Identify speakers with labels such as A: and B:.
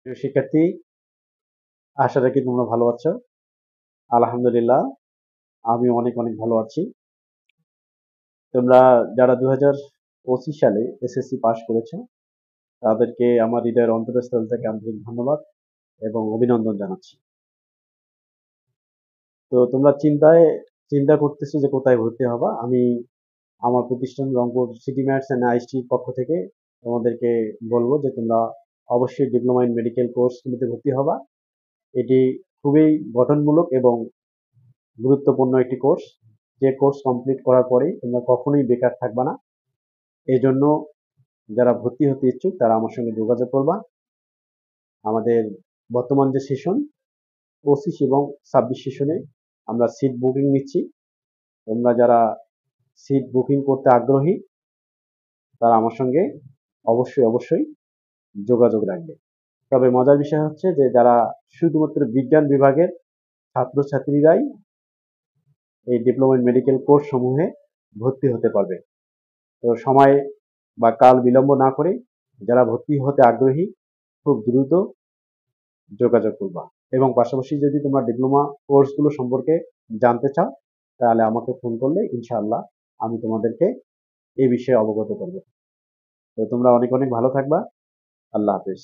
A: প্রিয় শিক্ষার্থী, আশা রাখি তোমরা ভালো আছো। আলহামদুলিল্লাহ, আমি অনেক অনেক ভালো আছি। তোমরা যারা 2025 সালে এসএসসি পাস করেছো, তাদেরকে আমার হৃদয়ের অন্তরস্থল থেকে আন্তরিক ধন্যবাদ এবং অভিনন্দন জানাচ্ছি। তো তোমরা চিন্তা করতেছো যে কোথায় ভর্তি হবা। আমি আমার প্রতিষ্ঠান রংপুর সিটি ম্যাথস অ্যান্ড আইসিটির পক্ষ থেকে তোমাদেরকে বলবো যে তোমরা অবশ্যই ডিপ্লোমা ইন মেডিকেল কোর্সগুলোতে ভর্তি হবা। এটি খুবই গঠনমূলক এবং গুরুত্বপূর্ণ একটি কোর্স, যে কোর্স কমপ্লিট করার পরেই তোমরা কখনোই বেকার থাকবা না। এই জন্য যারা ভর্তি হতে ইচ্ছুক তারা আমার সঙ্গে যোগাযোগ করবা। আমাদের বর্তমান যে সেশন 25 এবং 26 সেশনে আমরা সিট বুকিং নিচ্ছি। তোমরা যারা সিট বুকিং করতে আগ্রহী তারা আমার সঙ্গে অবশ্যই যোগাযোগ রাখবে। তবে মজার বিষয় হচ্ছে যে যারা শুধুমাত্র বিজ্ঞান বিভাগের ছাত্রছাত্রীরাই এই ডিপ্লোমা ইন মেডিকেল কোর্স সমূহে ভর্তি হতে পারবে। তো সময় বা কাল বিলম্ব না করে যারা ভর্তি হতে আগ্রহী খুব দ্রুত যোগাযোগ করবা। এবং পাশাপাশি যদি তোমার ডিপ্লোমা কোর্সগুলো সম্পর্কে জানতে চাও তাহলে আমাকে ফোন করলে ইনশাআল্লাহ আমি তোমাদেরকে এই বিষয়ে অবগত করব। তো তোমরা অনেক অনেক ভালো থাকবা। আল্লাহ হাফেজ।